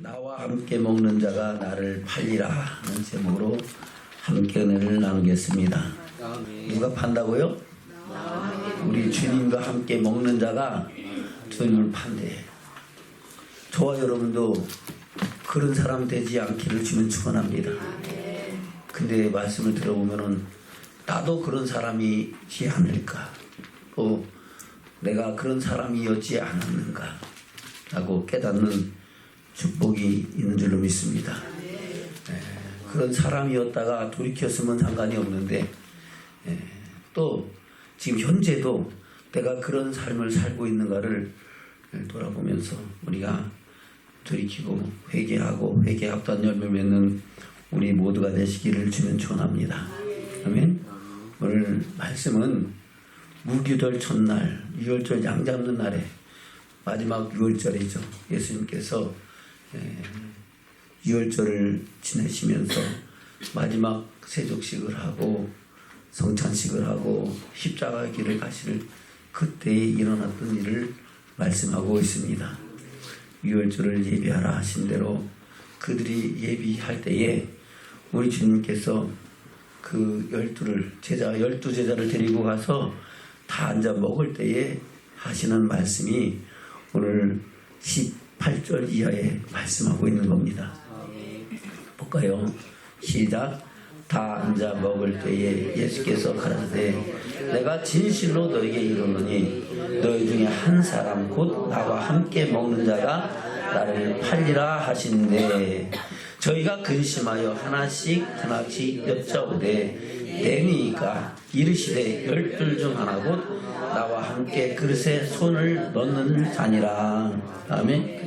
나와 함께 먹는 자가 나를 팔리라 하는 제목으로 함께 은혜를 나누겠습니다. 누가 판다고요? 우리 주님과 함께 먹는 자가 주님을 판대. 저와 여러분도 그런 사람 되지 않기를 주는 축원합니다. 근데 말씀을 들어보면은 나도 그런 사람이지 않을까, 또 내가 그런 사람이었지 않았는가 라고 깨닫는 축복이 있는 줄로 믿습니다. 그런 사람이었다가 돌이켰으면 상관이 없는데, 또 지금 현재도 내가 그런 삶을 살고 있는가를 돌아보면서 우리가 돌이키고 회개하고 회개 합단 열매 맺는 우리 모두가 되시기를 주는 축원합니다. 아멘. 오늘 말씀은 무교절 첫날, 유월절 양 잡는 날에 마지막 유월절이죠. 예수님께서 유월절을 지내시면서 마지막 세족식을 하고 성찬식을 하고 십자가 길을 가실 그때에 일어났던 일을 말씀하고 있습니다. 유월절을 예비하라 하신 대로 그들이 예비할 때에 우리 주님께서 그 12 제자를 데리고 가서 다 앉아 먹을 때에 하시는 말씀이 오늘 18절 이하에 말씀하고 있는 겁니다. 볼까요? 시작. 다 앉아 먹을 때에 예수께서 가라사대 내가 진실로 너에게 이르노니 너희 중에 한 사람 곧 나와 함께 먹는 자가 나를 팔리라 하신대. 저희가 근심하여 하나씩 여짜오되 내니까 이르시되 12 중 하나 곧 나와 함께 그릇에 손을 넣는 자니라. 아멘.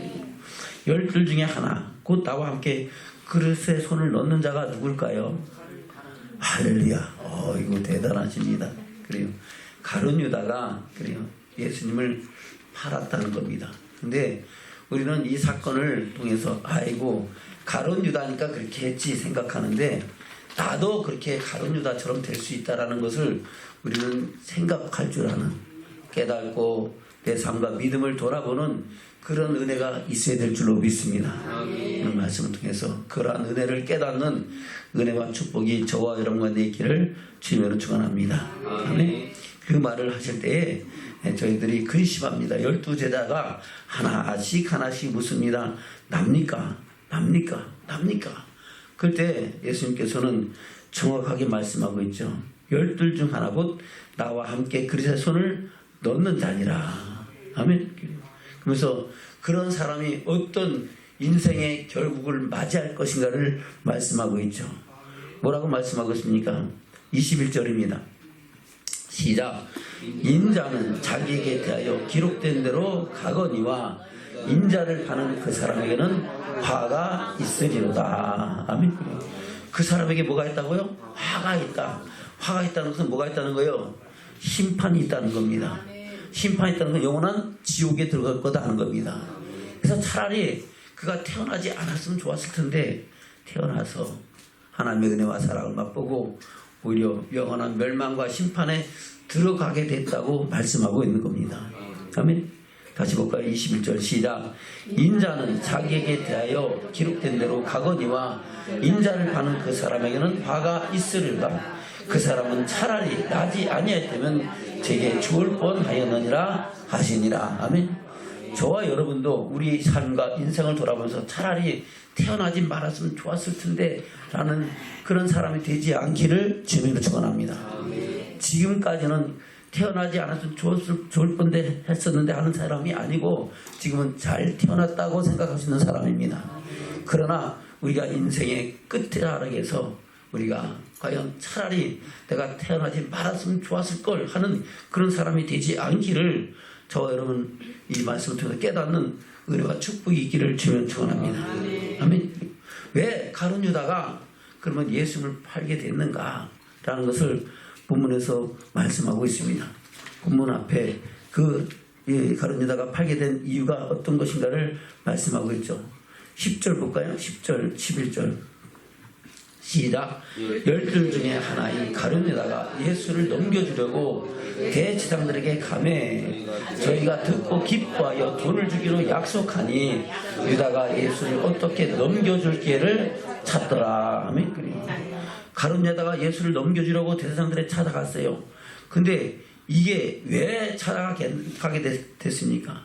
12 중에 하나 곧 나와 함께 그릇에 손을 넣는 자가 누굴까요? 할렐루야. 이거 대단하십니다. 그래요. 가룟 유다가 그래요. 예수님을 팔았다는 겁니다. 근데 우리는 이 사건을 통해서 아이고 가룟 유다니까 그렇게 했지 생각하는데, 나도 그렇게 가룟 유다처럼 될 수 있다라는 것을 우리는 생각할 줄 아는, 깨닫고 내 삶과 믿음을 돌아보는 그런 은혜가 있어야 될 줄로 믿습니다. 오늘 말씀을 통해서 그러한 은혜를 깨닫는 은혜와 축복이 저와 여러분과 있기를 주님으로 축원합니다. 아멘. 그 말을 하실 때에 저희들이 근심합니다. 12 제자가 하나씩 묻습니다. 납니까? 그때 예수님께서는 정확하게 말씀하고 있죠. 12 중 하나 곧 나와 함께 그릇에 손을 넣는 자니라. 아멘. 그래서 그런 사람이 어떤 인생의 결국을 맞이할 것인가를 말씀하고 있죠. 뭐라고 말씀하고 있습니까? 21절입니다. 시작. 인자는 자기에게 대하여 기록된 대로 가거니와 인자를 파는 그 사람에게는 화가 있으리로다. 아멘. 그 사람에게 뭐가 있다고요? 화가 있다. 화가 있다는 것은 뭐가 있다는 거예요? 심판이 있다는 겁니다. 심판이 있다는 건 영원한 지옥에 들어갈 거다 하는 겁니다. 그래서 차라리 그가 태어나지 않았으면 좋았을 텐데 태어나서 하나님의 은혜와 사랑을 맛보고 오히려 영원한 멸망과 심판에 들어가게 됐다고 말씀하고 있는 겁니다. 아멘. 다시 볼까요? 21절 시작. 인자는 자기에게 대하여 기록된 대로 가거니와 인자를 파는 그 사람에게는 화가 있으리로다. 그 사람은 차라리 나지 아니하였다면 제게 죽을 뻔하였느니라 하시니라. 아멘. 저와 여러분도 우리 삶과 인생을 돌아보면서 차라리 태어나지 말았으면 좋았을 텐데 라는 그런 사람이 되지 않기를 주님으로 축원합니다. 지금까지는 태어나지 않았으면 좋을 뻔데 했었는데 하는 사람이 아니고 지금은 잘 태어났다고 생각할 수 있는 사람입니다. 그러나 우리가 인생의 끝자락에서 우리가 과연 차라리 내가 태어나지 말았으면 좋았을 걸 하는 그런 사람이 되지 않기를 저와 여러분 이 말씀을 통해서 깨닫는 은혜와 축복이 있기를 주면 축원합니다. 아멘. 왜 가룟 유다가 그러면 예수님을 팔게 됐는가라는 것을 본문에서 말씀하고 있습니다. 본문 앞에 그 가룟 유다가 팔게 된 이유가 어떤 것인가를 말씀하고 있죠. 10절 볼까요? 10절, 11절 시작. 열둘 중에 하나인 가룟 유다가 예수를 넘겨주려고 대제사장들에게 가매 저희가 듣고 기뻐하여 돈을 주기로 약속하니 유다가 예수를 어떻게 넘겨줄 기회를 찾더라. 아멘. 가룟 유다가 예수를 넘겨주려고 대제사장들에 찾아갔어요. 근데 이게 왜 찾아가게 됐습니까?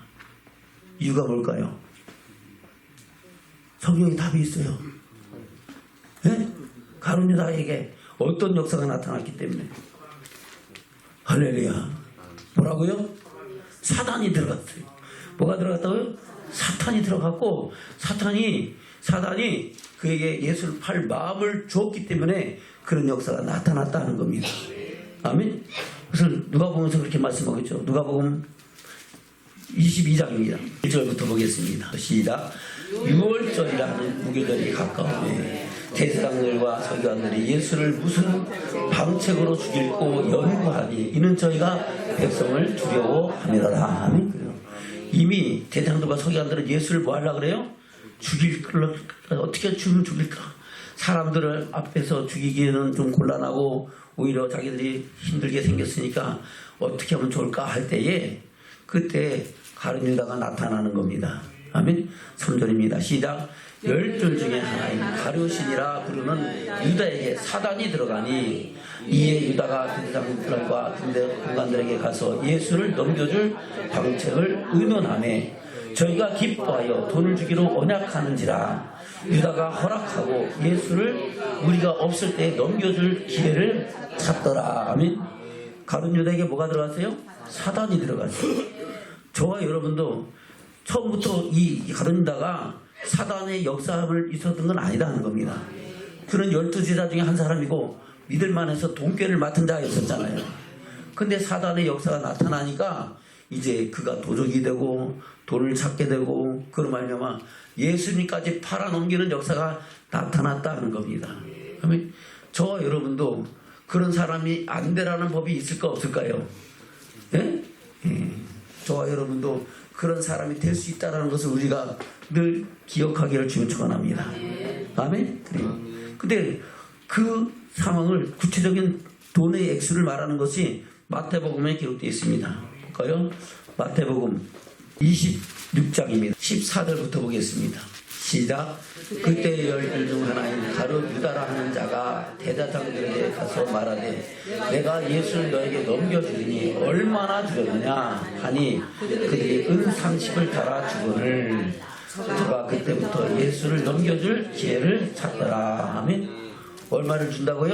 이유가 뭘까요? 성경에 답이 있어요. 네? 가룟 유다에게 어떤 역사가 나타났기 때문에. 할렐루야. 뭐라고요? 사단이 들어갔어요. 뭐가 들어갔다고요? 사탄이 들어갔고 사단이 그에게 예수를 팔 마음을 주었기 때문에 그런 역사가 나타났다는 겁니다. 아멘. 그래서 누가복음에서 그렇게 말씀하고 있죠. 누가복음 22장입니다. 1절부터 보겠습니다. 시작. 6월절이라는 무교절이 가까우니 대제사장들과 서기관들이 예수를 무슨 방책으로 죽일고 연구하니 이는 저희가 백성을 두려워함이로라. 아멘. 이미 대제사장들과 서기관들은 예수를 뭐 하려고 그래요? 어떻게 죽일까? 사람들을 앞에서 죽이기에는 좀 곤란하고 오히려 자기들이 힘들게 생겼으니까 어떻게 하면 좋을까 할 때에 그때 가룟 유다가 나타나는 겁니다. 아멘. 3절입니다. 시작. 열둘 중에 하나인 가룟이라 부르는 유다에게 사단이 들어가니 이에 유다가 대제사장들과 군관들에게 가서 예수를 넘겨줄 방책을 의논하매 저희가 기뻐하여 돈을 주기로 언약하는지라. 유다가 허락하고 예수를 우리가 없을 때 넘겨줄 기회를 찾더라. 아멘. 가룟 유다에게 뭐가 들어갔어요? 사단이 들어갔어요. 저와 여러분도 처음부터 이 가룟 유다가 사단의 역사를 있었던 건 아니라는 겁니다. 그는 12제자 중에 한 사람이고 믿을만해서 돈꾀를 맡은 자였었잖아요. 근데 사단의 역사가 나타나니까 이제 그가 도적이 되고 돈을 찾게 되고 그런 말미암아 예수님까지 팔아넘기는 역사가 나타났다는 겁니다. 그러면 저와 여러분도 그런 사람이 안 되라는 법이 있을까 없을까요? 예? 예. 저와 여러분도 그런 사람이 될 수 있다는 것을 우리가 늘 기억하기를 주님 축원합니다. 아멘? 그래요. 근데 그 상황을 구체적인 돈의 액수를 말하는 것이 마태복음에 기록되어 있습니다. 볼까요? 마태복음 26장입니다. 14절부터 보겠습니다. 시작. 그때 열둘 중 하나인 가룟 유다라 하는 자가 대제사장들에게 가서 말하되 내가 예수를 너에게 넘겨주리니 얼마나 주려느냐 하니 그들이 은 30을 달아 주거늘 그가 그때부터 예수를 넘겨줄 기회를 찾더라. 아멘. 얼마를 준다고요?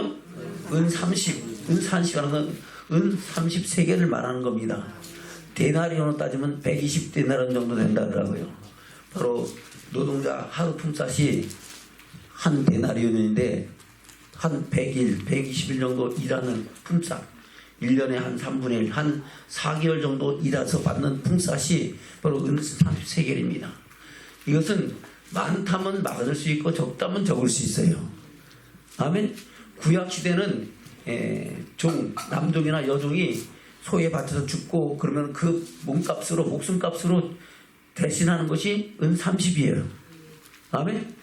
은 30이라는 건 은 33개를 말하는 겁니다. 데나리온으로 따지면 120데나리온 정도 된다더라고요. 바로 노동자 하루 품삯이 한 데나리온인데 한 100일, 120일 정도 일하는 품삯, 1년에 한 3분의 1, 한 4개월 정도 일해서 받는 품삯이 바로 은 33개입니다. 이것은 많다면 많을 수 있고 적다면 적을 수 있어요. 아멘. 구약시대는 남종이나 여종이 소에 바쳐서 죽고 그러면 그 몸값으로 목숨값으로 대신하는 것이 은 30이에요. 아멘.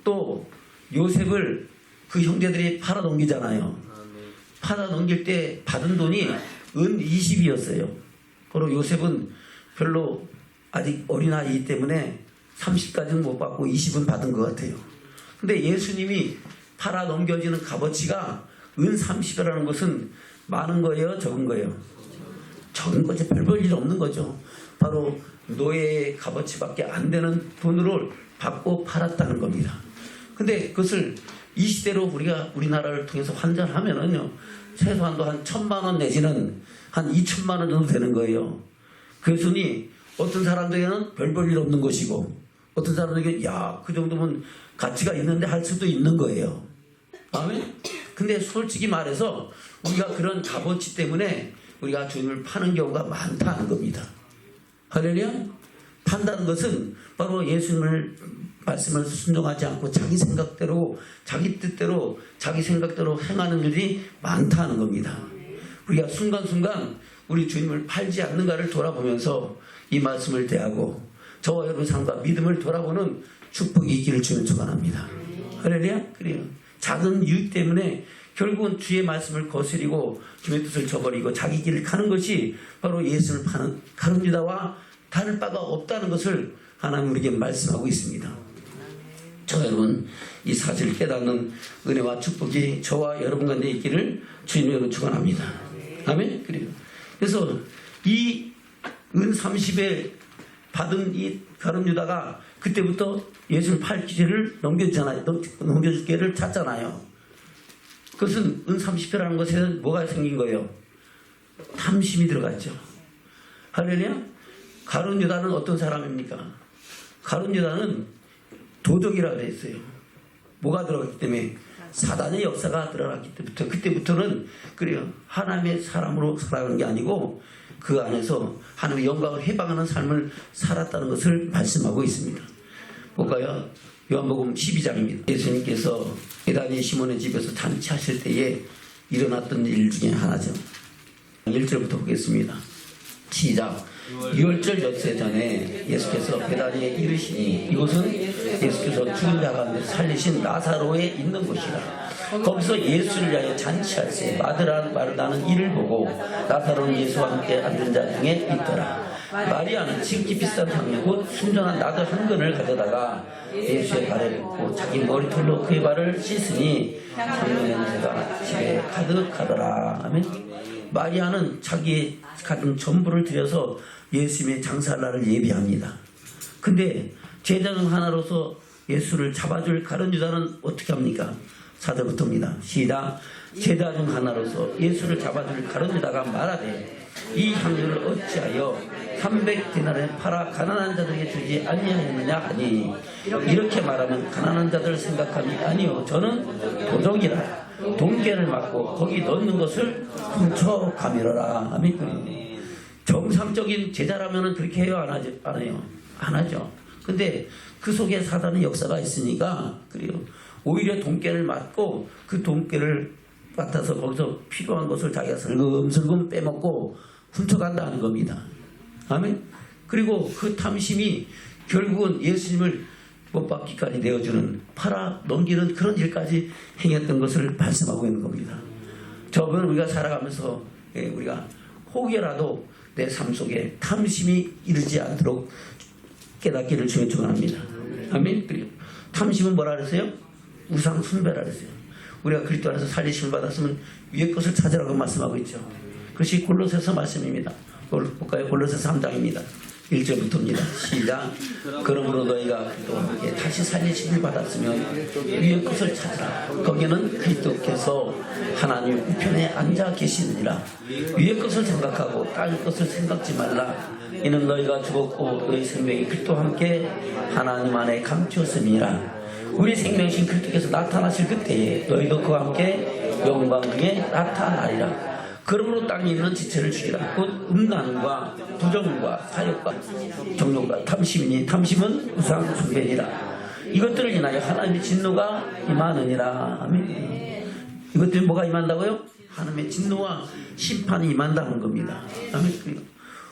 또 요셉을 그 형제들이 팔아 넘기잖아요. 팔아 넘길 때 받은 돈이 은 20이었어요. 바로 요셉은 별로 아직 어린아이이기 때문에 30까지는 못 받고 20은 받은 것 같아요. 근데 예수님이 팔아 넘겨지는 값어치가 은 30이라는 것은 많은 거예요? 적은 거예요? 적은 거죠. 별 볼 일 없는 거죠. 바로 노예의 값어치밖에 안 되는 돈으로 받고 팔았다는 겁니다. 근데 그것을 이 시대로 우리나라를 통해서 환전하면은요, 최소한도 한 1,000만 원 내지는 한 2,000만 원 정도 되는 거예요. 그랬으니 어떤 사람들에게는 별 볼 일 없는 것이고, 어떤 사람들에게 그 정도면 가치가 있는데 할 수도 있는 거예요. 아멘? 근데 솔직히 말해서 우리가 그런 값어치 때문에 우리가 주님을 파는 경우가 많다는 겁니다. 할렐루야? 판다는 것은 바로 예수님을 말씀을 순종하지 않고 자기 생각대로, 자기 뜻대로, 자기 생각대로 행하는 일이 많다는 겁니다. 우리가 순간순간 우리 주님을 팔지 않는가를 돌아보면서 이 말씀을 대하고 저와 여러분 삶과 믿음을 돌아보는 축복이 있기를 주님 축원합니다. 할렐루야? 그래요. 작은 유익 때문에 결국은 주의 말씀을 거스리고 주의 뜻을 저버리고 자기 길을 가는 것이 바로 예수를 파는 가룟 유다와 다를 바가 없다는 것을 하나님 우리에게 말씀하고 있습니다. 저 여러분, 이 사실을 깨닫는 은혜와 축복이 저와 여러분 가운데 있기를 주님으로 축원합니다. 아멘. 그래서 이 은 30에 받은 이 가룟 유다가 그때부터 예수를 팔 기회를 넘겨줄 기회를 찾잖아요. 그것은 은 30회라는 것에는 뭐가 생긴 거예요? 탐심이 들어갔죠. 할렐루야. 가룟 유다는 어떤 사람입니까? 가룟 유다는 도적이라고 했어요. 뭐가 들어갔기 때문에? 사단의 역사가 들어갔기 때부터 그때부터는 그래요. 하나님의 사람으로 살아가는 게 아니고 그 안에서 하나님의 영광을 해방하는 삶을 살았다는 것을 말씀하고 있습니다. 볼까요? 요한복음 12장입니다. 예수님께서 베다니 시몬의 집에서 잔치하실 때에 일어났던 일 중에 하나죠. 1절부터 보겠습니다. 시작. 유월절 엿새 전에 예수께서 베다니에 이르시니 이곳은 예수께서 죽은 자 가운데 살리신 나사로에 있는 곳이라. 거기서 예수를 위하여 잔치할세 마르다는 이를 보고 나사로는 예수와 함께 앉은 자 중에 있더라. 마리아는 지극히 비싼 향유 곧 순전한 나드 한 근을 가져다가 예수의 발에 붓고 자기 머리털로 그의 발을 씻으니 향유 냄새가 집에 가득하더라. 아멘. 마리아는 자기의 가진 전부를 들여서 예수님의 장사할 날을 예비합니다. 근데 제자 중 하나로서 예수를 잡아줄 가룟 유다는 어떻게 합니까? 4절부터입니다. 시작. 제자 중 하나로서 예수를 잡아줄 가룟 유다가 말하되 이 향유를 어찌하여 300디나리에 팔아 가난한 자들에게 주지 아니하였느냐 하니 이렇게 말하면 가난한 자들을 생각함이 아니요 저는 도적이라 돈깨를 맞고 거기 넣는 것을 훔쳐가미러라. 아멘. 정상적인 제자라면 그렇게 해요? 안 해요? 안 하죠. 근데 그 속에 사단의 역사가 있으니까 그래요. 오히려 돈깨를 맞고 그 돈깨를 맡아서 거기서 필요한 것을 자기가 슬금슬금 빼먹고 훔쳐간다는 겁니다. 아멘. 그리고 그 탐심이 결국은 예수님을 못 받기까지 내어주는 팔아 넘기는 그런 일까지 행했던 것을 말씀하고 있는 겁니다. 저번 우리가 살아가면서 우리가 혹여라도 내 삶 속에 탐심이 이르지 않도록 깨닫기를 주여 축원합니다. 아멘. 그리고 탐심은 뭐라 그랬어요? 우상 숭배라 그랬어요. 우리가 그리스도 안에서 살리심을 받았으면 위의 것을 찾으라고 말씀하고 있죠. 그것이 골로새서 말씀입니다. 볼까요? 골로새서 3장입니다. 1절부터입니다. 시작. 그러므로 너희가 그리스도와 함께 다시 살리심을 받았으면 위의 것을 찾으라. 거기는 그리스도께서 하나님 우편에 앉아 계시느니라. 위의 것을 생각하고 땅의 것을 생각지 말라. 이는 너희가 죽었고 너희 생명이 그리스도와 함께 하나님 안에 감추었음이라. 우리 생명이신 그리스도께서 나타나실 그때에 너희도 그와 함께 영광 중에 나타나리라. 그러므로 땅에 있는 지체를 죽이라. 곧 음란과 부정과 사욕과 정욕과 탐심이니 탐심은 우상 숭배니라. 이것들을 인하여 하나님의 진노가 임하느니라. 아멘. 이것들이 뭐가 임한다고요? 하나님의 진노와 심판이 임한다는 겁니다. 아멘.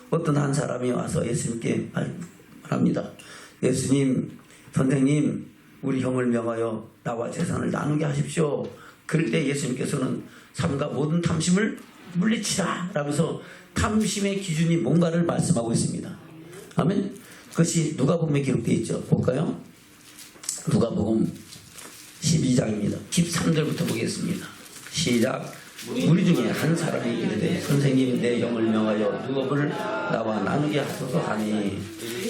어떤 한 사람이 와서 예수님께 말합니다. 예수님, 선생님, 우리 형을 명하여 나와 재산을 나누게 하십시오. 그럴 때 예수님께서는 삶과 모든 탐심을 물리치라 라면서 탐심의 기준이 뭔가를 말씀하고 있습니다. 아멘. 그것이 누가복음에 기록되어 있죠. 볼까요? 누가복음 12장입니다. 13절부터 보겠습니다. 시작. 우리 중에 한 사람이 이르되 선생님 내 영을 명하여 누업을 나와 나누게 하소서 하니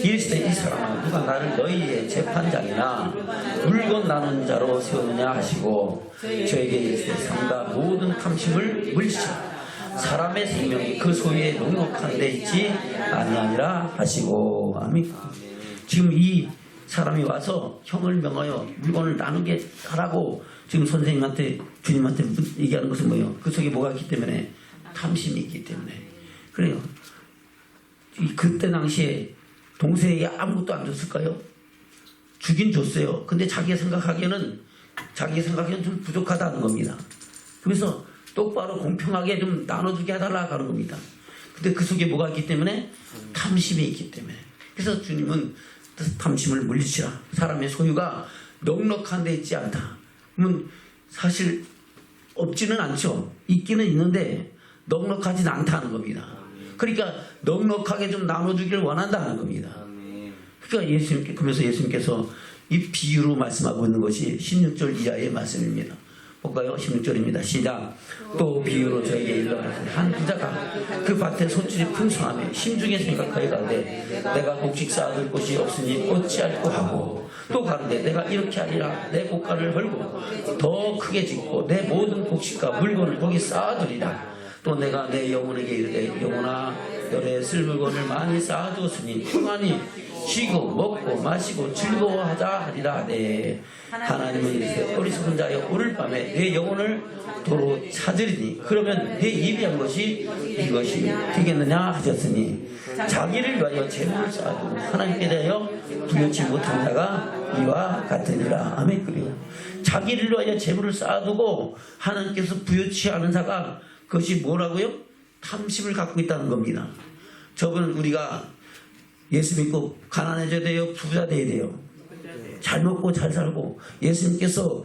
이르시되 이 사람아 누가 나를 너희의 재판장이나 물건 나누는 자로 세우느냐 하시고 저에게 이르시되 삶과 모든 탐심을 물리치라. 사람의 생명이 그 소유에 넉넉한 데 있지 아니하니라 하시고. 아멘. 지금 이 사람이 와서 형을 명하여 물건을 나누게 하라고 지금 선생님한테 주님한테 얘기하는 것은 뭐예요? 그 속에 뭐가 있기 때문에? 탐심이 있기 때문에. 그래요. 그때 당시에 동생에게 아무것도 안 줬을까요? 주긴 줬어요. 근데 자기가 생각하기에는 좀 부족하다는 겁니다. 그래서 똑바로 공평하게 좀 나눠주게 해달라고 하는 겁니다. 근데 그 속에 뭐가 있기 때문에? 탐심이 있기 때문에. 그래서 주님은 탐심을 물리치라. 사람의 소유가 넉넉한 데 있지 않다. 그러면 사실 없지는 않죠. 있기는 있는데 넉넉하지는 않다는 겁니다. 그러니까 넉넉하게 좀 나눠주기를 원한다는 겁니다. 그러니까 그러면서 예수님께서 이 비유로 말씀하고 있는 것이 16절 이하의 말씀입니다. 볼까요? 16절입니다. 시작. 또 비유로 저에게 일러가시되 한 부자가 그 밭에 소출이 풍성하며 심중에 생각하여 가되 내가 곡식 쌓아둘 곳이 없으니 어찌할꼬 하고 또 가는데 내가 이렇게 하리라. 내 곡간을 헐고 더 크게 짓고 내 모든 곡식과 물건을 거기 쌓아두리라. 또 내가 내 영혼에게 이르되 영혼아 너의 쓸 물건을 많이 쌓아두었으니 평안히 쉬고 먹고 마시고 즐거워하자 하리라. 네. 하나님은 이르시되 어리석은 자여 오늘 밤에 내 영혼을 도로 찾으리니 그러면 내 예비한 것이 이것이 되겠느냐 하셨으니 자기를 위하여 재물을 쌓아두고 하나님께 대하여 부여치 못한 자가 이와 같으니라. 아멘. 그래요. 자기를 위하여 재물을 쌓아두고 하나님께서 부여치 않은 자가 그것이 뭐라고요? 탐심을 갖고 있다는 겁니다. 저분은 우리가 예수 믿고 가난해져야 돼요? 부자 돼야 돼요? 잘 먹고 잘 살고 예수님께서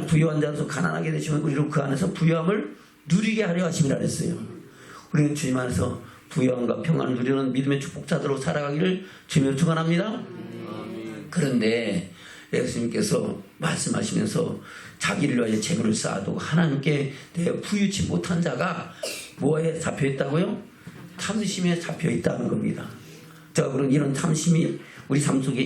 부유한 자로서 가난하게 되시면 우리로 그 안에서 부유함을 누리게 하려 하심이라 했어요. 우리는 주님 안에서 부유함과 평안을 누리는 믿음의 축복자들로 살아가기를 주님으로 축원합니다. 그런데 예수님께서 말씀하시면서 자기를 위하여 재물을 쌓아두고 하나님께 대해 부유치 못한 자가 뭐에 잡혀있다고요? 탐심에 잡혀있다는 겁니다. 자, 그럼 이런 탐심이 우리 삶 속에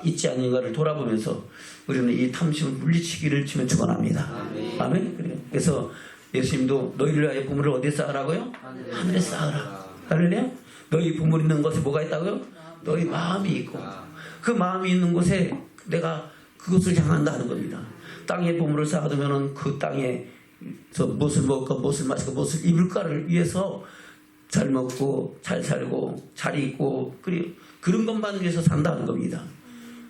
있지 않는가를 돌아보면서 우리는 이 탐심을 물리치기를 주면 축원합니다. 아멘. 그래요. 그래서 예수님도 너희를 위하여 부물을 어디에 쌓으라고요? 하늘에 쌓으라. 할렐루야. 너희 부물 있는 곳에 뭐가 있다고요? 너희 마음이 있고 그 마음이 있는 곳에 내가 그것을 향한다는 겁니다. 땅에 보물을 쌓아두면은 그 땅에서 무엇을 먹고 무엇을 마시고 무엇을 입을까를 위해서 잘 먹고 잘 살고 잘 입고 그런 것만 위해서 산다는 겁니다.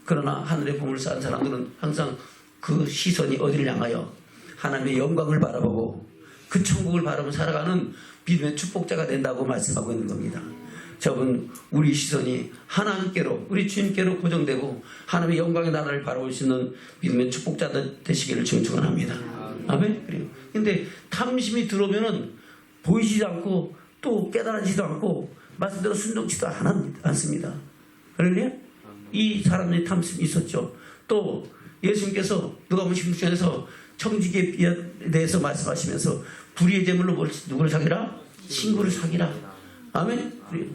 그러나 하늘에 보물을 쌓은 사람들은 항상 그 시선이 어디를 향하여 하나님의 영광을 바라보고 그 천국을 바라보며 살아가는 믿음의 축복자가 된다고 말씀하고 있는 겁니다. 저분 우리 시선이 하나님께로 우리 주님께로 고정되고 하나님의 영광의 나라를 바라볼 수 있는 믿음의 축복자들 되시기를 축원합니다. 아멘. 그래요. 근데 탐심이 들어오면은 보이지도 않고 또 깨달아지도 않고 말씀대로 순종치도 않습니다. 그러냐? 이 사람의 탐심이 있었죠. 또 예수님께서 누가복음 16장에서 청지기에 대해서 말씀하시면서 불의의 제물로 누구를 사기라? 친구를 사기라. 아멘. 그래요.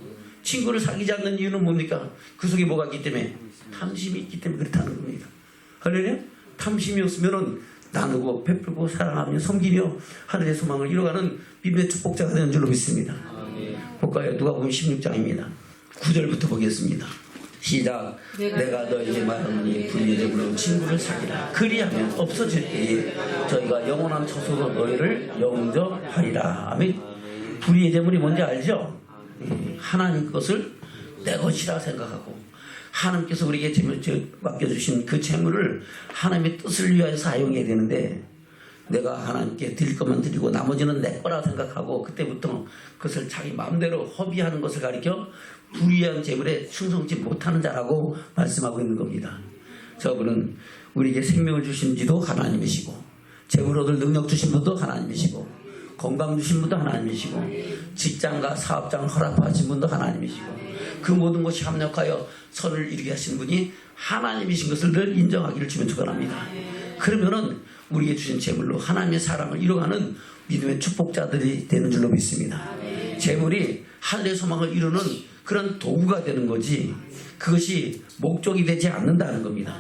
친구를 사귀지 않는 이유는 뭡니까? 그 속에 뭐가 있기 때문에? 탐심이 있기 때문에 그렇다는 겁니다. 할렐루야? 탐심이 없으면은 나누고 베풀고 사랑하며 섬기며 하늘의 소망을 이뤄가는 믿음의 축복자가 되는 줄로 믿습니다. 볼까요? 누가복음 16장입니다. 9절부터 보겠습니다. 시작. 내가 너에게 말하노니 불의의 제물로 친구를 사귀라. 그리하면 없어질 때에 저희가 영원한 처소로 너희를 영접하리라. 아멘. 불의의 제물이 뭔지 알죠? 하나님 것을 내 것이라 생각하고 하나님께서 우리에게 맡겨주신 그 재물을 하나님의 뜻을 위하여 사용해야 되는데 내가 하나님께 드릴 것만 드리고 나머지는 내 거라 생각하고 그때부터 그것을 자기 마음대로 허비하는 것을 가리켜 불의한 재물에 충성치 못하는 자라고 말씀하고 있는 겁니다. 저분은 우리에게 생명을 주신 지도 하나님이시고 재물 얻을 능력 주신 분도 하나님이시고 건강 주신 분도 하나님이시고 직장과 사업장을 허락하신 분도 하나님이시고 그 모든 것이 합력하여 선을 이루게 하신 분이 하나님이신 것을 늘 인정하기를 주면 축원합니다. 그러면은 우리에게 주신 재물로 하나님의 사랑을 이뤄가는 믿음의 축복자들이 되는 줄로 믿습니다. 재물이 하늘의 소망을 이루는 그런 도구가 되는 거지 그것이 목적이 되지 않는다는 겁니다.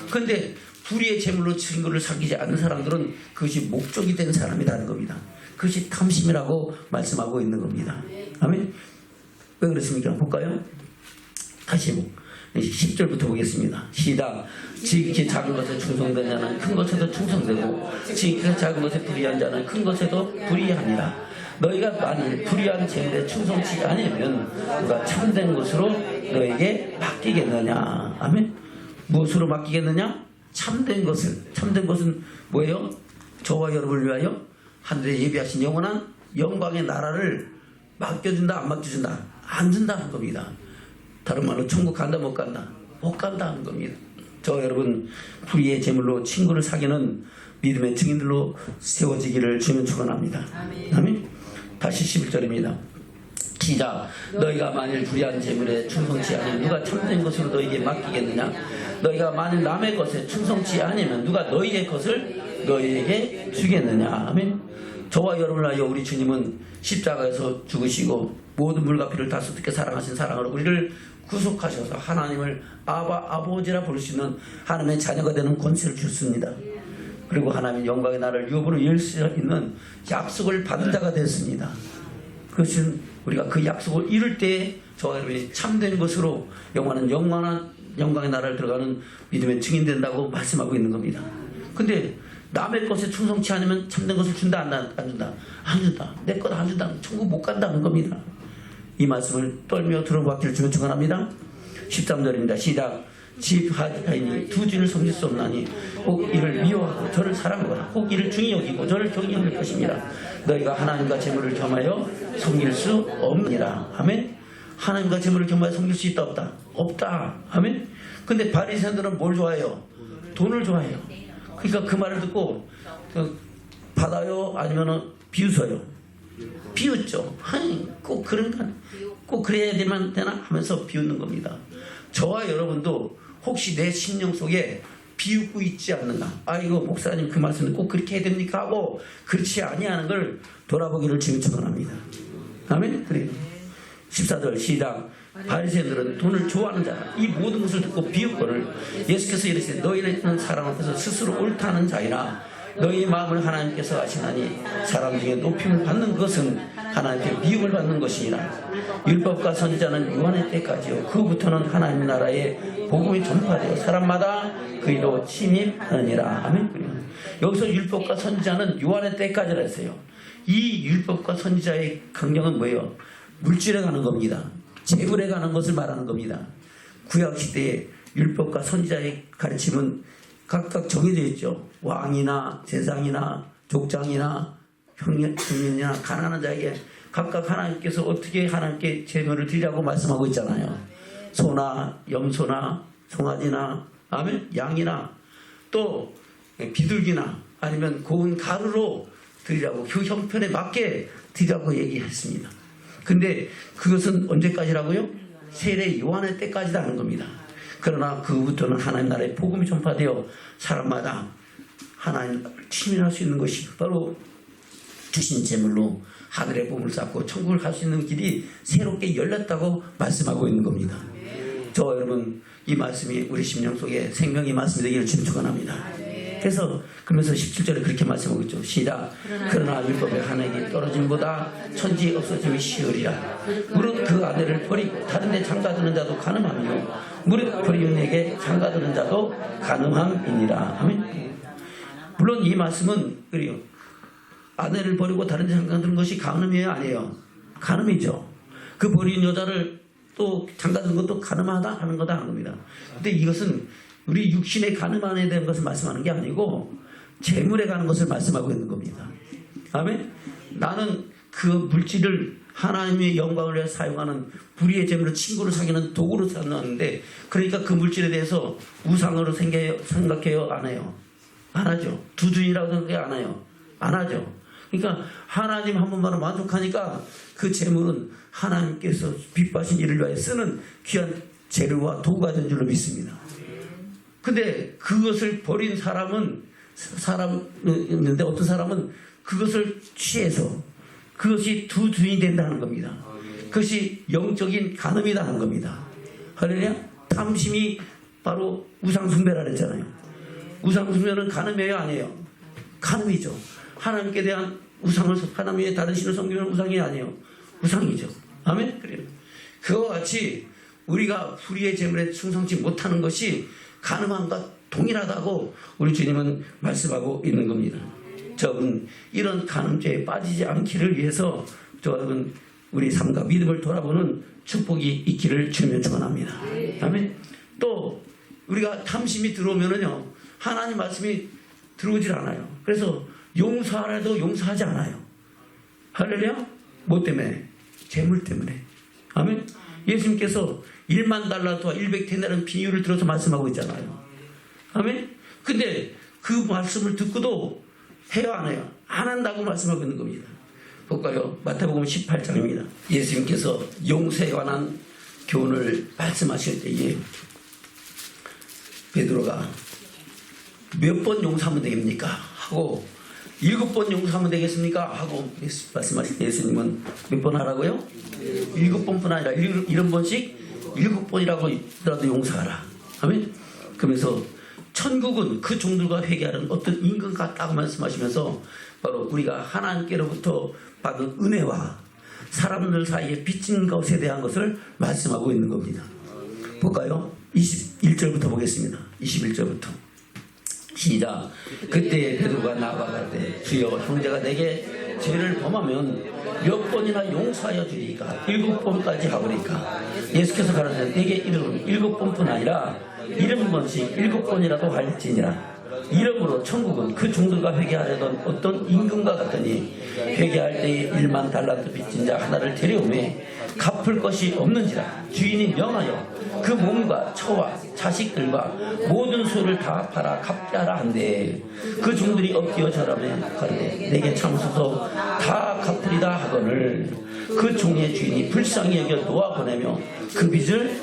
그런데 불의의 재물로 친구를 사귀지 않는 사람들은 그것이 목적이 된 사람이라는 겁니다. 그것이 탐심이라고 말씀하고 있는 겁니다. 아멘. 왜 그렇습니까? 볼까요? 다시 10절부터 보겠습니다. 시작. 지극히 작은 것에 충성된 자는 큰 것에도 충성되고 지극히 작은 것에 불의한 자는 큰 것에도 불의하니라. 너희가 만일 불의한 재물에 충성치 아니면 누가 참된 것으로 너에게 맡기겠느냐. 아멘. 무엇으로 맡기겠느냐? 참된 것을. 참된 것은 뭐예요? 저와 여러분을 위하여 하늘에 예비하신 영원한 영광의 나라를 맡겨준다 안 맡겨준다? 안 준다는 겁니다. 다른 말로 천국 간다 못 간다? 못 간다는 겁니다. 저 여러분 불의의 제물로 친구를 사귀는 믿음의 증인들로 세워지기를 주님 축원합니다. 아멘. 다시 11절입니다. 시작. 너희가 만일 불의한 재물에 충성치 아니면 누가 참된 것으로 너희에게 맡기겠느냐? 너희가 만일 남의 것에 충성치 아니면 누가 너희의 것을 너희에게 주겠느냐? 아멘. 저와 여러분을 위하여 우리 주님은 십자가에서 죽으시고 모든 물과 피를 다 쏟게 사랑하신 사랑으로 우리를 구속하셔서 하나님을 아버지라 부를 수 있는 하나님의 자녀가 되는 권세를 주셨습니다. 그리고 하나님의 영광의 나라를 유업으로 열 수 있는 약속을 받은 자가 됐습니다. 그것은 우리가 그 약속을 이룰 때에 저와 여러분이 참된 것으로 영광의 나라를 들어가는 믿음의 증인 된다고 말씀하고 있는 겁니다. 근데 남의 것에 충성치 않으면 참된 것을 준다 안 준다? 안 준다. 내 것 안 준다. 천국 못 간다는 겁니다. 이 말씀을 떨며 들어봤기를 주면 축원합니다. 13절입니다. 시작. 집 하인이 두 주인을 섬길 수 없나니 혹 이를 미워하고 저를 사랑하거나 혹 이를 중히 여기고 저를 경히 여길 것입니다. 너희가 하나님과 재물을 겸하여 섬길 수 없느니라. 아멘. 하나님과 재물을 겸하여 섬길 수 있다 없다? 없다. 아멘. 근데 바리새인들은 뭘 좋아해요? 돈을 좋아해요. 그러니까 그 말을 듣고 받아요? 아니면 비웃어요? 비웃죠. 아니 꼭 그런가? 꼭 그래야만 되나? 하면서 비웃는 겁니다. 저와 여러분도 혹시 내 심령 속에 비웃고 있지 않는가? 아이고 목사님 그 말씀은 꼭 그렇게 해야 됩니까? 하고 그렇지 아니하는 걸 돌아보기를 주님 축원합니다. 아멘. 그래요. 14절 시작. 바리새인들은 돈을 좋아하는 자라. 이 모든 것을 듣고 비웃거늘 예수께서 이르시되 너희는 사람 앞에서 스스로 옳다는 자이나 너희의 마음을 하나님께서 아시나니 사람 중에 높임을 받는 것은 하나님께 미움을 받는 것이니라. 율법과 선지자는 요한의 때까지요 그후부터는 하나님 나라의 복음이 전파되어 사람마다 그리로 침입하느니라. 아멘. 여기서 율법과 선지자는 요한의 때까지라 했어요. 이 율법과 선지자의 강령은 뭐예요? 물질에 가는 겁니다. 재물에 가는 것을 말하는 겁니다. 구약시대의 율법과 선지자의 가르침은 각각 정해져 있죠. 왕이나 제사장이나 족장이나 형님이나 가난한 자에게 각각 하나님께서 어떻게 하나님께 재물을 드리라고 말씀하고 있잖아요. 소나 염소나 송아지나 아멘 양이나 또 비둘기나 아니면 고운 가루로 드리라고 그 형편에 맞게 드리라고 얘기했습니다. 근데 그것은 언제까지라고요? 세례 요한의 때까지도 하는 겁니다. 그러나 그후부터는 하나님 나라의 복음이 전파되어 사람마다 하나님 침입할 수 있는 것이 바로 주신 제물로 하늘의 복음을 쌓고 천국을 갈 수 있는 길이 새롭게 열렸다고 말씀하고 있는 겁니다. 저와 여러분 이 말씀이 우리 심령 속에 생명의 말씀이 되기를 주님 축원합니다. 그래서 그러면서 17절에 그렇게 말씀하고 있죠. 시작. 그러나 율법의 한 획이 떨어짐보다 천지 없어짐이 쉬우리라. 무릇 그 아내를 버리고 다른 데 장가드는 자도 가늠하며 무릇 버리는 에게 장가드는 자도 가늠함이니라. 아멘. 물론 이 말씀은 그래요. 아내를 버리고 다른 데 장가드는 것이 가늠이에요? 아니에요? 가늠이죠. 그 버린 여자를 또 장가드는 것도 가늠하다 하는 거다 하는 겁니다. 근데 이것은 우리 육신의 가늠안에 대한 것을 말씀하는 게 아니고 재물에 가는 것을 말씀하고 있는 겁니다. 아멘. 나는 그 물질을 하나님의 영광을 위해 사용하는 불의의 재물로 친구를 사귀는 도구로 삼았는데 그러니까 그 물질에 대해서 우상으로 생각해요? 안 해요? 안 하죠. 두둔이라고 생각해 안 해요? 안 하죠. 그러니까 하나님 한 번만으로 만족하니까 그 재물은 하나님께서 빚받으신 일을 위하여 쓰는 귀한 재료와 도구가 된 줄로 믿습니다. 근데 그것을 버린 사람은 있는데 어떤 사람은 그것을 취해서 그것이 두 주인이 된다는 겁니다. 그것이 영적인 간음이라는 겁니다. 할렐루야. 탐심이 바로 우상숭배라 그랬잖아요. 우상숭배는 간음이에요? 아니에요? 간음이죠. 하나님께 대한 우상을 하나님 외에 다른 신을 섬기는 우상이 아니에요. 우상이죠. 아멘. 그래요. 그와 같이 우리가 불의의 재물에 충성치 못하는 것이 가늠함과 동일하다고 우리 주님은 말씀하고 있는 겁니다. 저는 이런 간음죄에 빠지지 않기를 위해서 저는 우리 삶과 믿음을 돌아보는 축복이 있기를 주님 축원합니다. 아멘. 또 우리가 탐심이 들어오면은요 하나님 말씀이 들어오질 않아요. 그래서 용서하라도 용서하지 않아요. 할렐루야. 뭐 때문에? 재물 때문에. 아멘. 예수님께서 1만 달란트와 100데나리온 비유를 들어서 말씀하고 있잖아요. 아멘. 근데 그 말씀을 듣고도 해요, 안 해요? 안 한다고 말씀하고 있는 겁니다. 볼까요? 마태복음 18장입니다. 예수님께서 용서에 관한 교훈을 말씀하실 때에 베드로가 몇 번 용서하면 되겠습니까? 하고 7번 용서하면 되겠습니까? 하고 말씀하실 때 예수님은 몇 번 하라고요? 7번뿐 아니라 7번씩 7번이라도 용서하라. 아멘? 그러면서 천국은 그 종들과 회개하는 어떤 임금 같다고 말씀하시면서 바로 우리가 하나님께로부터 받은 은혜와 사람들 사이에 빚진 것에 대한 것을 말씀하고 있는 겁니다. 볼까요? 21절부터 보겠습니다. 21절부터 시작. 그때 베드로가 나아가되 주여 형제가 내게 죄를 범하면 몇 번이나 용서하여 주리까? 7번까지 하오리까? 예수께서 가라사대 내게 이르노니 7번뿐 아니라 7번씩 7번이라도 할지니라. 이러므로 천국은 그 종들과 회개하려던 어떤 임금과 같으니 회개할 때에 1만 달란트 빚진 자 하나를 데려오매 갚을 것이 없는지라. 주인이 명하여 그 몸과 처와 자식들과 모든 소를 다 팔아 갚게 하라 한데 그 종들이 엎드려 절하며 가로되 내게 참소서 다 갚으리다 하거늘 그 종의 주인이 불쌍히 여겨 놓아보내며 그 빚을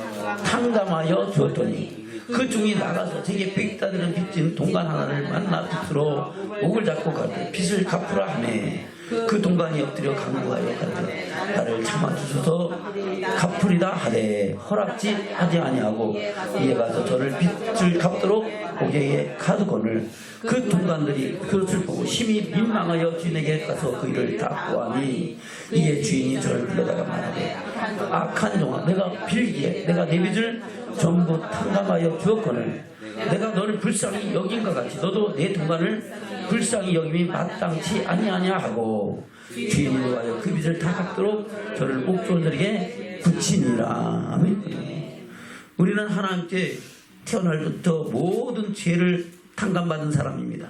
탕감하여 주었더니 그 종이 나가서 제게 백다들은 빚진 동간 하나를 만나 빚으로 목을 잡고 가되 빚을 갚으라 하매 그 동간이 엎드려 간구하여 가되 나를 참아주소서 갚으리다 하되 허락지 하지 아니하고 이에 가서 저를 빚을 갚도록 고개에 가두거늘 그 동간들이 그것을 보고 심히 민망하여 주인에게 가서 그 일을 다 보아니 이에 주인이 저를 불러다가 말하되 악한 종아 내가 빌기에 내가 내 빚을 전부 탕감하여 주었거늘 내가 너를 불쌍히 여긴 것 같이 너도 내 동간을 불쌍히 여김이 마땅치 아니하냐 하고 주인이 노하여 그 빚을 다 갚도록 저를 옥졸들에게 붙이니라. 아멘. 우리는 하나님께 태어날 때부터 모든 죄를 탕감받은 사람입니다.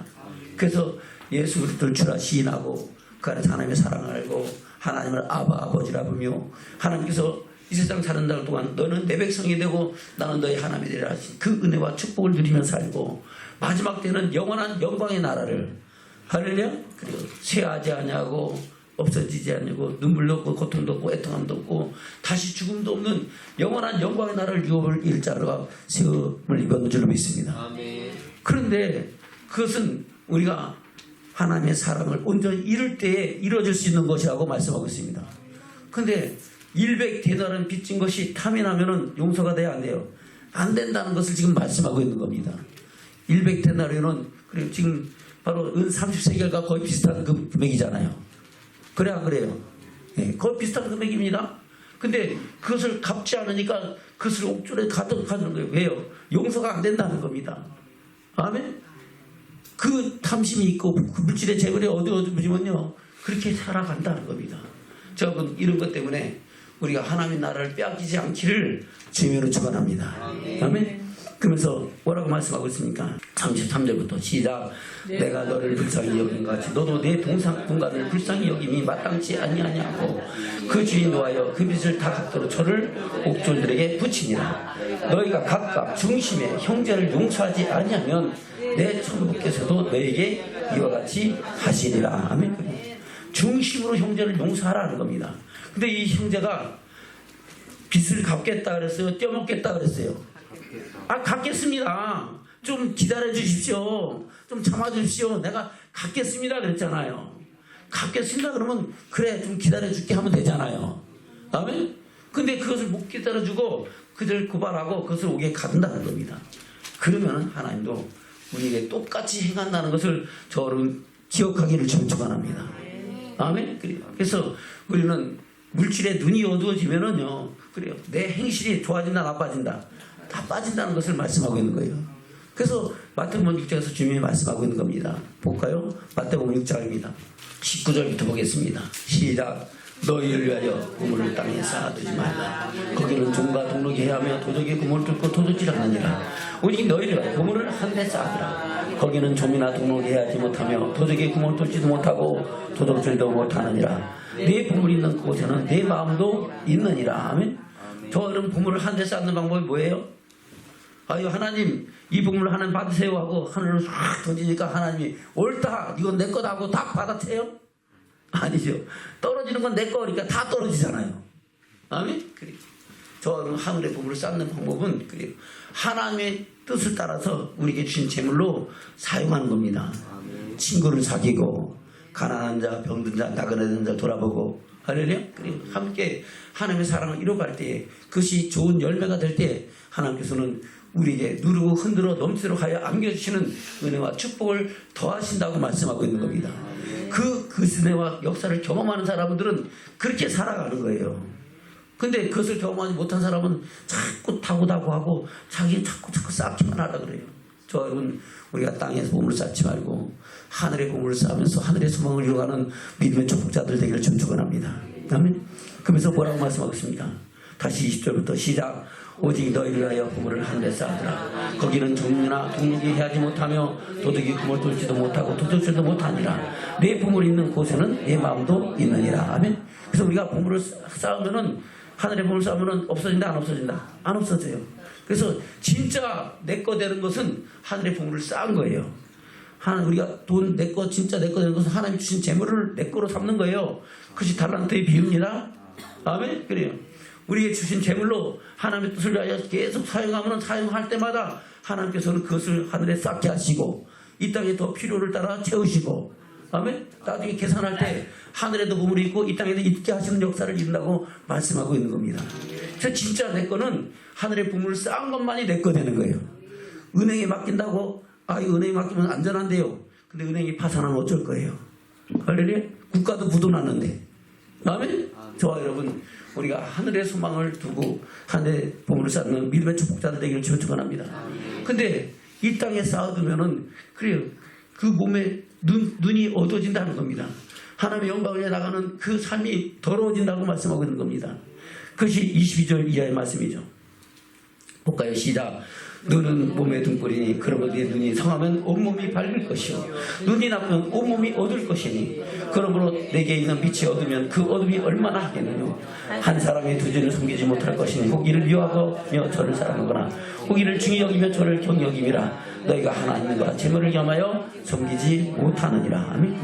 그래서 예수 그리스도를 주라 시인하고 그 안에서 하나님의 사랑을 알고 하나님을 아버지라 부르며 하나님께서 이 세상 사는 날 동안 너는 내 백성이 되고 나는 너의 하나님이 되리라 하신 그 은혜와 축복을 누리며 살고 마지막 때는 영원한 영광의 나라를 할렐루야 그리고 쇠하지 아니하고 없어지지 않고 눈물도 없고 고통도 없고 애통함도 없고 다시 죽음도 없는 영원한 영광의 나라를 유업을 일자로 세움을 입은 줄로 믿습니다. 아멘. 그런데 그것은 우리가 하나님의 사랑을 온전히 이룰 때에 이루어질 수 있는 것이라고 말씀하고 있습니다. 그런데 100데나리온 빚진 것이 탐이 나면은 용서가 돼야 안 돼요. 안 된다는 것을 지금 말씀하고 있는 겁니다. 100데나리온은 그리고 지금 바로 은 30세겔과 거의 비슷한 금액이잖아요. 그래 안 그래요? 네, 거의 비슷한 금액입니다. 근데 그것을 갚지 않으니까 그것을 옥졸에 가두는 거예요. 왜요? 용서가 안 된다는 겁니다. 아멘? 그 탐심이 있고 그 물질의 재물이 어두워지면요 그렇게 살아간다는 겁니다. 여러분 이런 것 때문에 우리가 하나님의 나라를 빼앗기지 않기를 주님으로 축원합니다. 아멘. 그러면서 뭐라고 말씀하고 있습니까? 33절부터 시작. 내가 너를 불쌍히 여긴 것 같이 너도 내 동간을 불쌍히 여김이 마땅치 아니하냐고 그 주인 노하여 그 빚을 다 갚도록 저를 옥졸들에게 붙이니라. 너희가 각각 중심에 형제를 용서하지 아니하면 내 천부께서도 너에게 이와 같이 하시리라. 아멘. 중심으로 형제를 용서하라는 겁니다. 근데 이 형제가 빚을 갚겠다 그랬어요? 떼어먹겠다 그랬어요? 갚겠습니다. 좀 기다려 주십시오. 좀 참아 주십시오. 내가 갚겠습니다 그랬잖아요. 갚겠습니다 그러면 그래 좀 기다려 줄게 하면 되잖아요. 아멘? 근데 그것을 못 기다려 주고 그들 고발하고 그것을 옥에 가둔다는 겁니다. 그러면 하나님도 우리에게 똑같이 행한다는 것을 저는 기억하기를 축원합니다. 아멘? 그래서 우리는 물질의 눈이 어두워지면은요, 그래요. 내 행실이 좋아진다, 나빠진다. 다 빠진다는 것을 말씀하고 있는 거예요. 그래서 마태복음 6장에서 주님이 말씀하고 있는 겁니다. 볼까요? 마태복음 6장입니다. 19절부터 보겠습니다. 시작. 너희를 위하여 그물을 땅에 쌓아두지 말라. 거기는 종과 동록이 해하며 도적이 그물을 뚫고 도둑질하느니라. 오직 너희를 위하여 그물을 한 대 쌓으라. 거기는 종이나 동록이 해하지 못하며 도적이 그물을 뚫지도 못하고 도둑질도 못하느니라. 네 보물이 있는 곳에는 내 마음도 있느니라. 아멘. 저는 보물을 한 대 쌓는 방법이 뭐예요? 아유 하나님 이 복음을 하나님 받으세요 하고 하늘로 확 던지니까 하나님이 옳다 이건 내 거다 하고 다 받아채요? 아니죠. 떨어지는 건 내 거니까 다 떨어지잖아요. 아멘? 그래. 저 하늘의 복음을 쌓는 방법은 그래요. 하나님의 뜻을 따라서 우리에게 주신 재물로 사용하는 겁니다. 친구를 사귀고 가난한 자, 병든 자, 나그네든 자 돌아보고 할렐루야. 그래요. 함께 하나님의 사랑을 이뤄갈 때 그것이 좋은 열매가 될 때 하나님께서는 우리에게 누르고 흔들어 넘치도록 하여 안겨주시는 은혜와 축복을 더하신다고 말씀하고 있는 겁니다. 그 은혜와 역사를 경험하는 사람들은 그렇게 살아가는 거예요. 근데 그것을 경험하지 못한 사람은 자꾸 타고다고 자꾸 쌓기만 하라 그래요. 저 여러분 우리가 땅에서 보물을 쌓지 말고 하늘의 보물을 쌓으면서 하늘의 소망을 이루어가는 믿음의 축복자들 되기를 좀 축원합니다. 아멘. 그러면서 뭐라고 말씀하겠습니다. 다시 20절부터 시작. 오직 너희를 위하여 보물을 하늘에 쌓으라. 거기는 종류나 동력이 해하지 못하며 도둑이 금을 뚫지도 못하고 도둑질도 못하니라. 내 보물이 있는 곳에는 내 마음도 있느니라. 아멘. 그래서 우리가 보물을 쌓으면은 하늘의 보물을 쌓으면은 없어진다 안 없어진다? 안 없어져요. 그래서 진짜 내 거 되는 것은 하늘의 보물을 쌓은 거예요. 우리가 돈 내 거 진짜 내 거 되는 것은 하나님 주신 재물을 내 거로 삼는 거예요. 그것이 달란트의 비유입니다. 아멘. 그래요. 우리에게 주신 재물로 하나님의 뜻을 위하여 계속 사용하면 사용할 때마다 하나님께서는 그것을 하늘에 쌓게 하시고 이 땅에 더 필요를 따라 채우시고 아멘. 나중에 계산할 때 하늘에도 보물이 있고 이 땅에도 있게 하시는 역사를 이룬다고 말씀하고 있는 겁니다. 그래서 진짜 내 거는 하늘의 보물을 쌓은 것만이 내 거 되는 거예요. 은행에 맡긴다고 이 은행에 맡기면 안전한데요. 근데 은행이 파산하면 어쩔 거예요. 할렐루야. 국가도 부도났는데 아멘. 저와 여러분 우리가 하늘의 소망을 두고 하늘의 보물을 쌓는 믿음의 축복자들 되기를 축원합니다. 근데 이 땅에 쌓아두면은 그래요. 그 몸에 눈이 어두워진다는 겁니다. 하나님의 영광을 위해 나가는 그 삶이 더러워진다고 말씀하고 있는 겁니다. 그것이 22절 이하의 말씀이죠. 볼까요? 시작. 눈은 몸의 등불이니 그러면 네 눈이 성하면 온몸이 밝을 것이요 눈이 나쁘면 온몸이 어두울 것이니 그러므로 내게 있는 빛이 어두면 그 어둠이 얼마나 하겠느냐. 한 사람이 두 주를 섬기지 못할 것이니 혹 이를 미워하며 저를 사랑하거나 혹 이를 중히 여기며 저를 경여김이라. 너희가 하나님과 재물을 겸하여 섬기지 못하느니라. 아멘.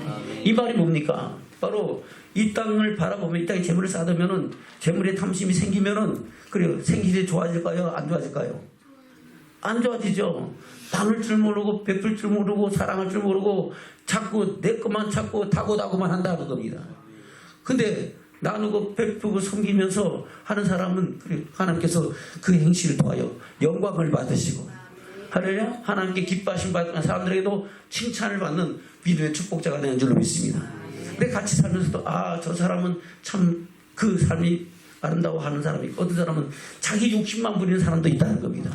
이 말이 뭡니까? 바로 이 땅을 바라보면 이 땅에 재물을 쌓으면은 재물에 탐심이 생기면은 그래요. 생기지 좋아질까요? 안 좋아질까요? 안 좋아지죠. 나눌 줄 모르고 베풀 줄 모르고 사랑할 줄 모르고 자꾸 내 것만 찾고 다고다고만 한다는 겁니다. 근데 나누고 베푸고 섬기면서 하는 사람은 하나님께서 그 행실을 통하여 영광을 받으시고 할렐루야. 하나님께 기뻐하심 받는 사람들에게도 칭찬을 받는 믿음의 축복자가 되는 줄로 믿습니다. 근데 같이 살면서도 저 사람은 참 그 삶이 아름다워 하는 사람이 있고 어떤 사람은 자기 욕심만 부리는 사람도 있다는 겁니다.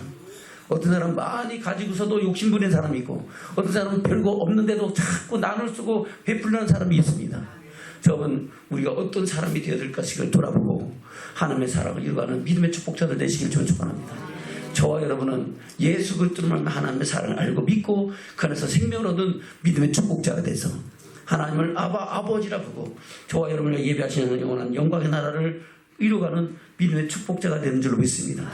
어떤 사람은 많이 가지고서도 욕심 부리는 사람이 있고 어떤 사람은 별거 없는데도 자꾸 나눌 쓰고 베풀려는 사람이 있습니다. 저는 우리가 어떤 사람이 되어야 될 것을 돌아보고 하나님의 사랑을 이루어가는 믿음의 축복자들 되시길 축원합니다. 저와 여러분은 예수 그리스도로 하나님의 사랑을 알고 믿고 그 안에서 생명을 얻은 믿음의 축복자가 돼서 하나님을 아버지라 부르고 저와 여러분을 예배하시는 영원한 영광의 나라를 이루어가는 믿음의 축복자가 되는 줄로 믿습니다.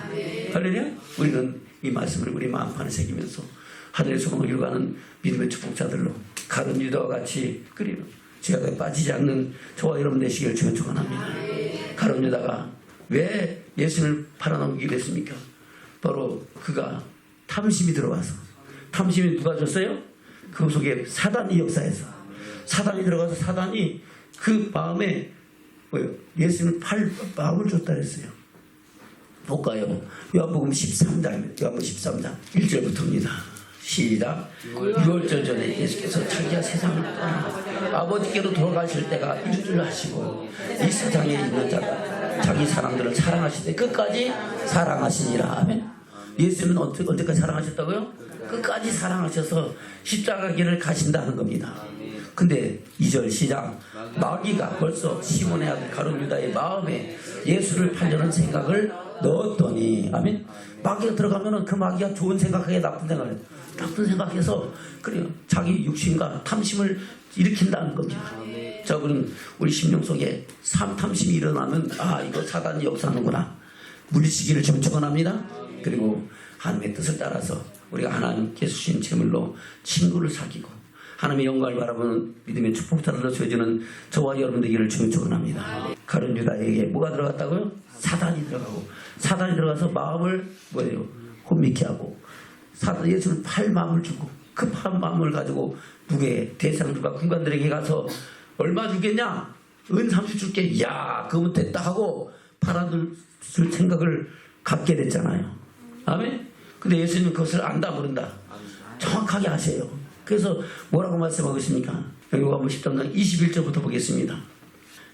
할렐루야. 우리는 이 말씀을 우리 마음판에 새기면서 하늘의 소망을 이루어가는 믿음의 축복자들로 가룟 유다와 같이 그리는 죄악에 빠지지 않는 저와 여러분 되시길 축원합니다. 가룟 유다가 왜 예수를 팔아넘기게 됐습니까? 바로 그가 탐심이 들어와서. 탐심이 누가 줬어요? 그 속에 사단이 역사해서 사단이 들어가서 사단이 그 마음에 예수를 팔 마음을 줬다 그랬어요. 볼까요? 요한복음 13장, 요한복음 13장 1절부터입니다. 시작. 6월절 전에 예수께서 자기가 세상을 떠나 아버지께로 돌아가실 때가 이르줄 하시고 이 세상에 있는 자가 자기 사람들을 사랑하실 때 끝까지 사랑하시니라. 아멘. 예수님은 언제까지 사랑하셨다고요? 끝까지 사랑하셔서 십자가 길을 가신다는 겁니다. 근데 2절 시작. 마귀가 벌써 시몬의 아들 가룟 유다의 마음에 예수를 팔려는 생각을 넣었더니 아멘. 마귀가 들어가면은 그 마귀가 좋은 생각하게 나쁜 생각을 나쁜 생각해서 그래요. 자기 육신과 탐심을 일으킨다는 겁니다. 저분은 우리 심령 속에 탐심이 일어나면 이거 사단이 역사하는구나 물리치기를 좀 축원합니다. 그리고 하나님의 뜻을 따라서 우리가 하나님께 주신 제물로 친구를 사귀고 하나님의 영광을 바라보는 믿음의 축복자들로 주어지는 저와 여러분 되기를 주님 축원합니다. 가룟 유다에게 뭐가 들어갔다고요? 사단이 들어가고, 사단이 들어가서 마음을 뭐예요? 혼미케 하고, 사단 예수를 팔 마음을 주고, 그 팔 마음을 가지고 누구의 대상들과 군관들에게 가서 얼마 주겠냐? 은 30 줄게. 야, 그러면 됐다 하고 팔아줄 생각을 갖게 됐잖아요. 아멘? 근데 예수님은 그것을 안다 모른다. 정확하게 아세요. 그래서 뭐라고 말씀하고 있습니까? 요한복음 10장 21절부터 보겠습니다.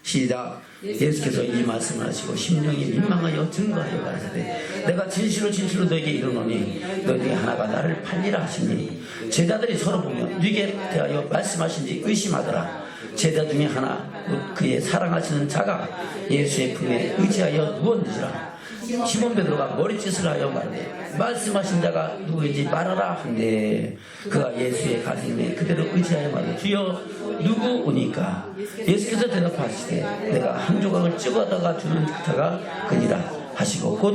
시작. 예수께서 이 말씀을 하시고 심령이 민망하여 증거하여 가라사대 내가 진실로 진실로 너에게 이르노니 너희 중에 하나가 나를 팔리라 하시니 제자들이 서로 보며 네게 대하여 말씀하신지 의심하더라. 제자 중에 하나 그의 사랑하시는 자가 예수의 품에 의지하여 누웠는지라. 시몬 베드로가 머리짓을 하여 말하되 말씀하신 자가 누구인지 말하라 한데 그가 예수의 가슴에 그대로 의지하여 말하되 주여 누구오니까. 예수께서 대답하시되 내가 한 조각을 찍어다가 주는 자가 그니라 하시고 곧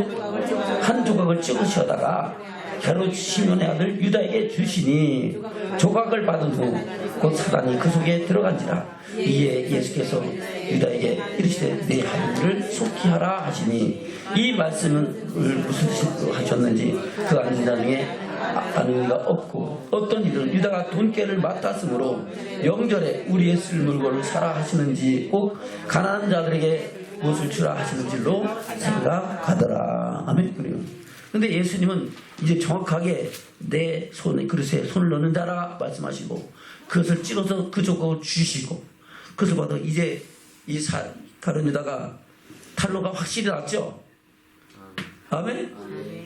한 조각을 찍으시다가 헤롯 시몬의 아들 유다에게 주시니 조각을 받은 후 곧 사단이 그 속에 들어간지라. 이에 예수께서 유다에게 이르시되 내 하늘을 속히 하라 하시니 이 말씀을 무슨 뜻으로 하셨는지 그 아는 자 중에 아는 이가 없고 어떤 이들은 유다가 돈깨를 맡았으므로 영절에 우리의 쓸 물건을 사라 하시는지 꼭 가난한 자들에게 무엇을 주라 하시는 줄로 생각하더라. 아멘. 그래요. 근데 예수님은 이제 정확하게 내 손에 그릇에 손을 넣는 자라 말씀하시고 그것을 찍어서 그 조각을 주시고 그것을 봐도 이제 이 가룟 유다가 탈로가 확실히 났죠. 아멘.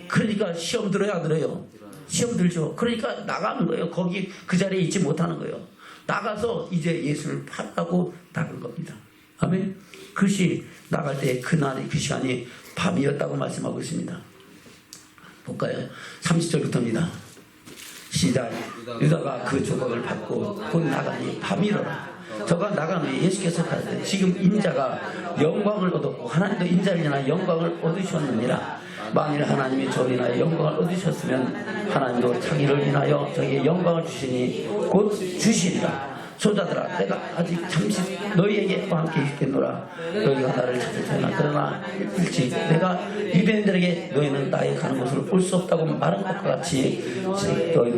그러니까 시험 들어야 안 들어요? 시험 들죠. 그러니까 나가는 거예요. 거기 그 자리에 있지 못하는 거예요. 나가서 이제 예수를 팔라고 나간 겁니다. 아멘. 그것이 나갈 때 그날의 그 시간이 밤이었다고 말씀하고 있습니다. 볼까요? 30절부터입니다. 시작. 유다가 그 조각을 받고 곧 나가니 밤이러라. 저가 나가니 예수께서 가라사대 지금 인자가 영광을 얻었고 하나님도 인자를 인하여 영광을 얻으셨느니라. 만일 하나님이 저를 인하여 영광을 얻으셨으면 하나님도 자기를 인하여 저에게 영광을 주시니 곧 주시리라. 소자들아 내가 아직 잠시 너희에게와 함께 있겠노라. 너희가 나를 찾을 테나 그러나 일찍 내가 유대인들에게 너희는 나의 가는 곳을 볼 수 없다고 말한 것과 같이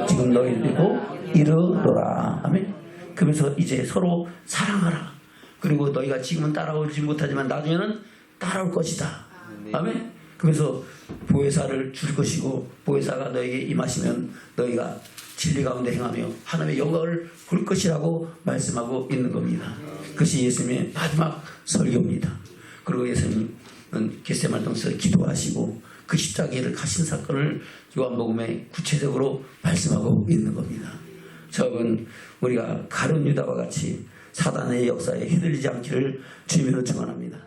지금 너희들도 이르노라. 아멘. 그러면서 이제 서로 사랑하라. 그리고 너희가 지금은 따라오지 못하지만 나중에는 따라올 것이다. 아멘. 그래서 보혜사를 줄 것이고 보혜사가 너에게 임하시면 너희가 진리 가운데 행하며 하나님의 영광을 볼 것이라고 말씀하고 있는 겁니다. 그것이 예수님의 마지막 설교입니다. 그리고 예수님은 겟세마네 동산에서 기도하시고 그 십자가를 가신 사건을 요한복음에 구체적으로 말씀하고 있는 겁니다. 저는 우리가 가룟 유다와 같이 사단의 역사에 휘둘리지 않기를 주님으로 축원합니다.